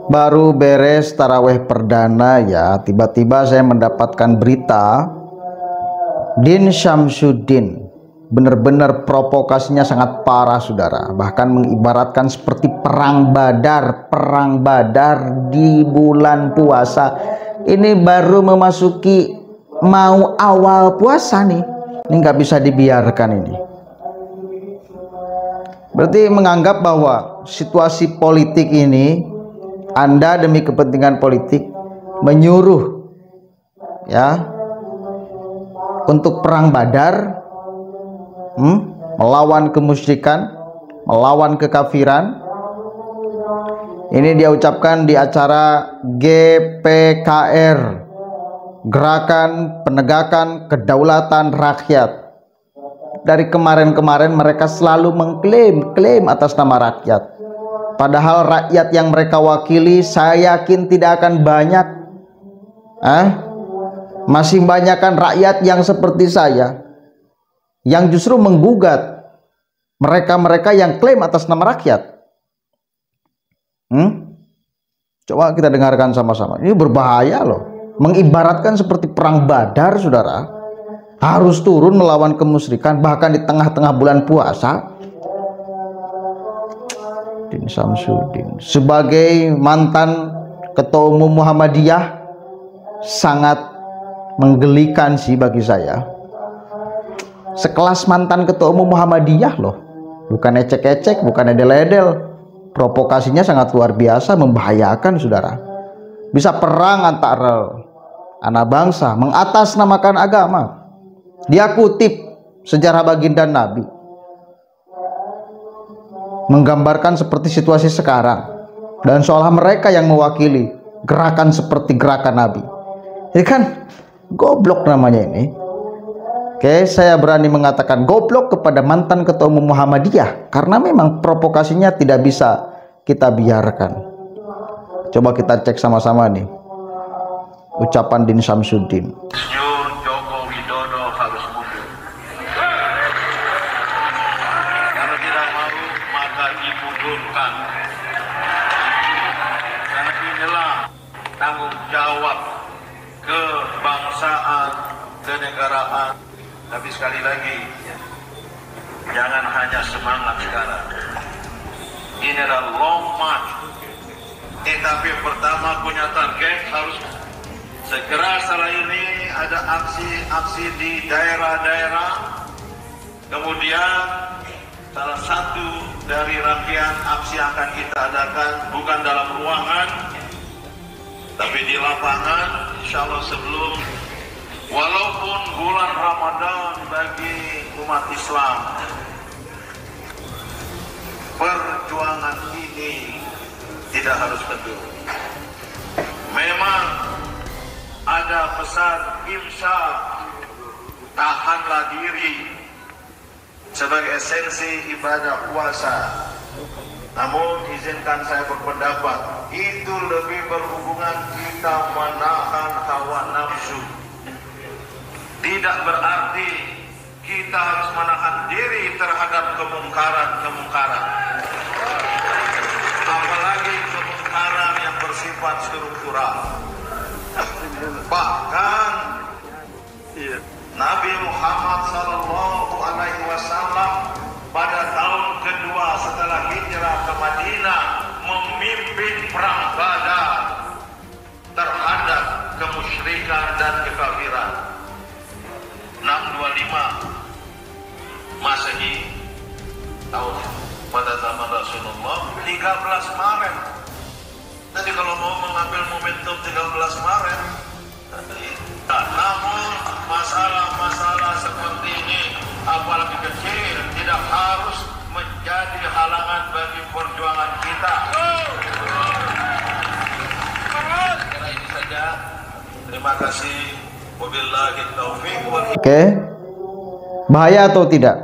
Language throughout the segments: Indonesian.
Baru beres taraweh perdana ya, tiba-tiba saya mendapatkan berita Din Syamsuddin benar-benar provokasinya sangat parah saudara, bahkan mengibaratkan seperti perang badar di bulan puasa. Ini baru memasuki mau awal puasa nih, ini nggak bisa dibiarkan ini. Berarti menganggap bahwa situasi politik ini, Anda demi kepentingan politik menyuruh ya untuk perang badar, melawan kemusyrikan, melawan kekafiran. Ini dia ucapkan di acara GPKR, Gerakan Penegakan Kedaulatan Rakyat. Dari kemarin-kemarin mereka selalu mengklaim atas nama rakyat. Padahal rakyat yang mereka wakili saya yakin tidak akan banyak. Masih banyak kan rakyat yang seperti saya, yang justru menggugat mereka-mereka yang klaim atas nama rakyat. Coba kita dengarkan sama-sama. Ini berbahaya loh. Mengibaratkan seperti perang badar saudara. Harus turun melawan kemusyrikan bahkan di tengah-tengah bulan puasa. Din Syamsuddin sebagai mantan ketua umum Muhammadiyah sangat menggelikan sih bagi saya. Sekelas mantan ketua umum Muhammadiyah loh, bukan ecek-ecek, bukan edel-edel. Provokasinya sangat luar biasa, membahayakan saudara. Bisa perang antara anak bangsa, mengatasnamakan agama. Dia kutip sejarah baginda Nabi, menggambarkan seperti situasi sekarang, dan seolah mereka yang mewakili gerakan seperti gerakan Nabi. Ini kan goblok namanya ini. Oke, saya berani mengatakan goblok kepada mantan ketua umum Muhammadiyah karena memang provokasinya tidak bisa kita biarkan. Coba kita cek sama-sama nih ucapan Din Syamsuddin. Joko Widodo harus mundur. Karena tidak mau maka dimundurkan. Karena inilah tanggung jawab kebangsaan, kenegaraan. Tapi sekali lagi, jangan hanya semangat sekarang. Ini adalah long march. Tapi pertama punya target harus segera setelah ini ada aksi-aksi di daerah-daerah. Kemudian salah satu dari rangkaian aksi yang akan kita adakan bukan dalam ruangan, tapi di lapangan, insya Allah sebelum, walaupun bulan Ramadan bagi umat Islam, perjuangan ini tidak harus kendor. Memang ada pesan imsak, tahanlah diri sebagai esensi ibadah puasa. Namun izinkan saya berpendapat itu lebih berhubungan kita menahan hawa nafsu. Tidak berarti kita harus menahan diri terhadap kemungkaran. Apalagi kemungkaran yang bersifat struktural. Bahkan Nabi Muhammad SAW pada tahun kedua setelah hijrah ke Madinah memimpin perang Badar terhadap kemusyrikan dan kekafiran. 625 Masehi, tahun pada zaman Rasulullah 13 Maret. Jadi kalau mau mengambil momentum 13 Maret, namun masalah-masalah seperti ini apalagi kecil tidak harus menjadi halangan bagi perjuangan kita. Kira ini saja. Terima kasih. Wabillahi taufiq wal hidayah. Oke, bahaya atau tidak?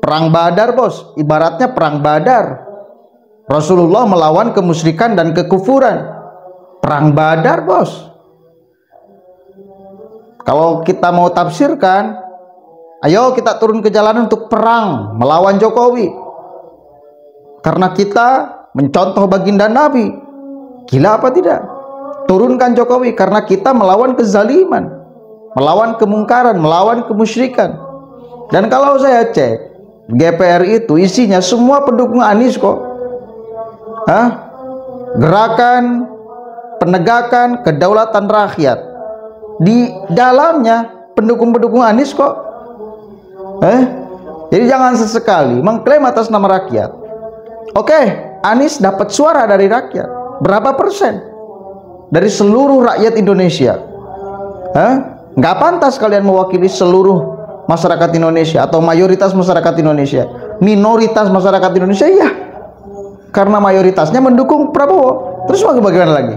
Perang Badar bos, ibaratnya perang Badar. Rasulullah melawan kemusyrikan dan kekufuran. Perang Badar bos. Kalau kita mau tafsirkan, ayo kita turun ke jalan untuk perang melawan Jokowi. Karena kita mencontoh baginda Nabi. Gila apa tidak? Turunkan Jokowi karena kita melawan kezaliman, melawan kemungkaran, melawan kemusyrikan. Dan kalau saya cek GPR itu isinya semua pendukung Anies kok. Gerakan penegakan kedaulatan rakyat, di dalamnya pendukung-pendukung Anies kok. Jadi jangan sesekali mengklaim atas nama rakyat. Oke, Anies dapat suara dari rakyat. Berapa persen dari seluruh rakyat Indonesia? Nggak pantas kalian mewakili seluruh masyarakat Indonesia atau mayoritas masyarakat Indonesia. Minoritas masyarakat Indonesia ya, karena mayoritasnya mendukung Prabowo. Terus mau bagaimana lagi?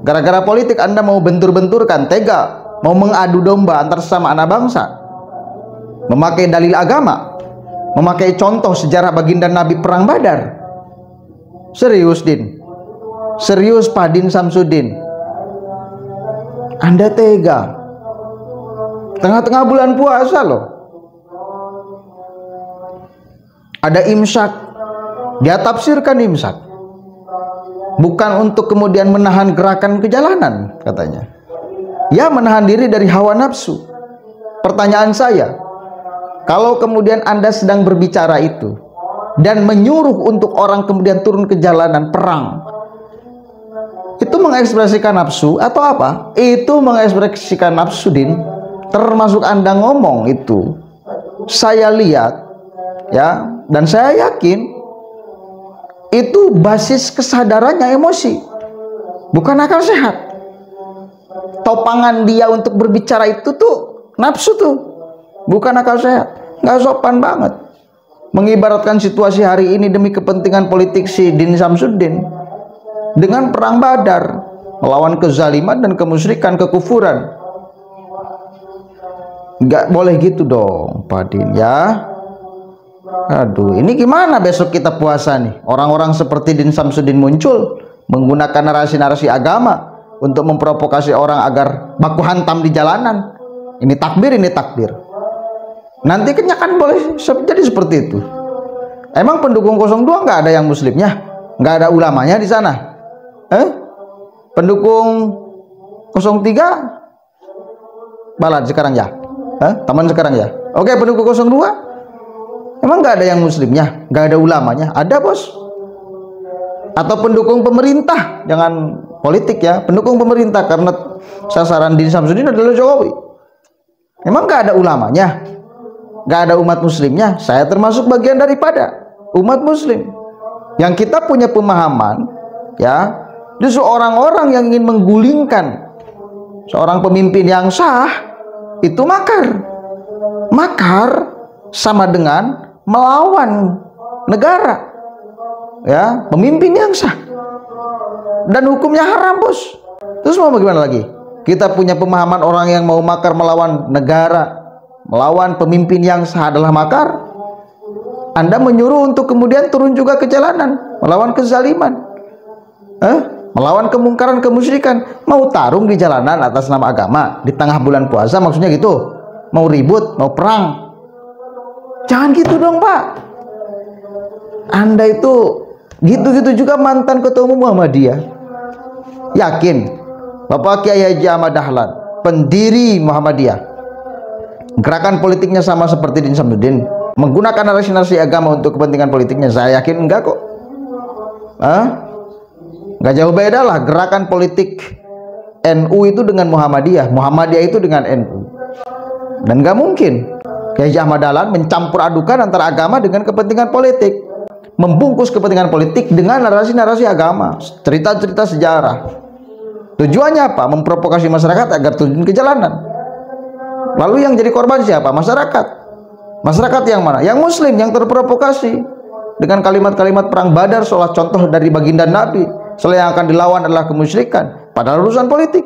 Gara-gara politik Anda mau bentur-benturkan, tega, mau mengadu domba antar sesama anak bangsa, memakai dalil agama, memakai contoh sejarah baginda Nabi perang Badar. Serius Din, serius Pak Din Samsudin, Anda tega tengah-tengah bulan puasa loh, ada imsak, dia tafsirkan imsak bukan untuk kemudian menahan gerakan ke jalanan katanya, ya menahan diri dari hawa nafsu. Pertanyaan saya, kalau kemudian Anda sedang berbicara itu dan menyuruh untuk orang kemudian turun ke jalanan perang, itu mengekspresikan nafsu atau apa? Itu mengekspresikan nafsu Din, termasuk Anda ngomong itu. Saya lihat ya, dan saya yakin itu basis kesadarannya emosi, bukan akal sehat. Topangan dia untuk berbicara itu tuh nafsu tuh, bukan akal sehat. Nggak sopan banget mengibaratkan situasi hari ini demi kepentingan politik si Din Samsudin dengan perang Badar, melawan kezaliman dan kemusyrikan, kekufuran. Nggak boleh gitu dong Pak Din ya. Aduh, ini gimana besok kita puasa nih? Orang-orang seperti Din Samsudin muncul menggunakan narasi-narasi agama untuk memprovokasi orang agar baku hantam di jalanan. Ini takbir, ini takbir. Nanti kan boleh jadi seperti itu. Emang pendukung 02 nggak ada yang muslimnya? Nggak ada ulamanya di sana? Pendukung 03 balad sekarang ya? Taman sekarang ya? Oke, pendukung 02 emang nggak ada yang muslimnya, nggak ada ulamanya? Ada bos. Atau pendukung pemerintah, jangan politik ya, pendukung pemerintah, karena sasaran Din Samsudin adalah Jokowi. Emang nggak ada ulamanya, nggak ada umat muslimnya? Saya termasuk bagian daripada umat muslim yang kita punya pemahaman ya, justru orang-orang yang ingin menggulingkan seorang pemimpin yang sah itu makar sama dengan melawan negara ya, pemimpin yang sah, dan hukumnya haram bos. Terus mau bagaimana lagi? Kita punya pemahaman orang yang mau makar melawan negara, melawan pemimpin yang sah adalah makar. Anda menyuruh untuk kemudian turun juga ke jalanan melawan kezaliman, melawan kemungkaran, kemusyrikan. Mau tarung di jalanan atas nama agama di tengah bulan puasa, maksudnya gitu? Mau ribut, mau perang? Jangan gitu dong Pak. Anda itu gitu-gitu juga mantan ketua umum Muhammadiyah. Yakin Bapak Kiai Haji Ahmad Dahlan, pendiri Muhammadiyah, gerakan politiknya sama seperti Din Samsudin, menggunakan narasi-narasi agama untuk kepentingan politiknya? Saya yakin enggak kok. Enggak jauh beda lah gerakan politik NU itu dengan Muhammadiyah, Muhammadiyah itu dengan NU. Dan enggak mungkin Kiai Haji Ahmad Dahlan mencampur adukan antara agama dengan kepentingan politik, membungkus kepentingan politik dengan narasi-narasi agama, cerita-cerita sejarah. Tujuannya apa? Memprovokasi masyarakat agar turun ke jalanan. Lalu yang jadi korban siapa? Masyarakat. Masyarakat yang mana? Yang muslim, yang terprovokasi dengan kalimat-kalimat perang Badar seolah contoh dari baginda Nabi, seolah yang akan dilawan adalah kemusyrikan, padahal urusan politik,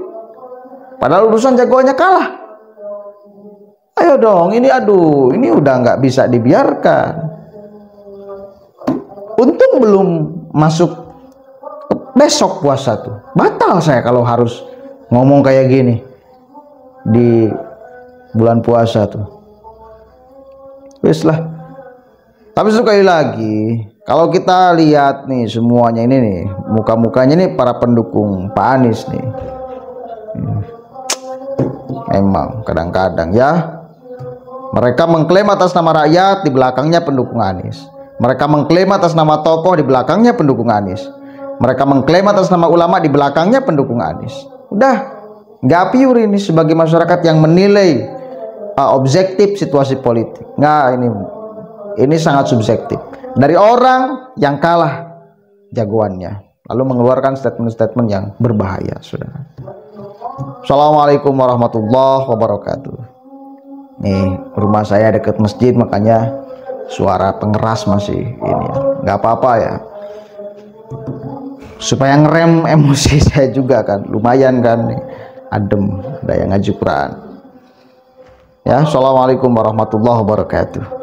padahal urusan jagoannya kalah. Ayo dong, ini udah nggak bisa dibiarkan. Untung belum masuk besok puasa tuh. Batal saya kalau harus ngomong kayak gini di bulan puasa tuh. Wis lah. Tapi sekali lagi, Kalau kita lihat nih semuanya ini nih, muka-mukanya nih para pendukung Pak Anies nih. Memang kadang-kadang ya, mereka mengklaim atas nama rakyat, di belakangnya pendukung Anies. Mereka mengklaim atas nama tokoh, di belakangnya pendukung Anies. Mereka mengklaim atas nama ulama, di belakangnya pendukung Anies. Udah nggak pure ini sebagai masyarakat yang menilai objektif situasi politik. Nggak, ini sangat subjektif dari orang yang kalah jagoannya, lalu mengeluarkan statement-statement yang berbahaya. Saudara. Assalamualaikum warahmatullahi wabarakatuh. Nih rumah saya dekat masjid, makanya suara pengeras masih ini ya. Nggak apa-apa ya, supaya ngerem emosi saya juga kan, lumayan kan nih, adem, ada yang ngaji Quran ya. Assalamualaikum warahmatullahi wabarakatuh.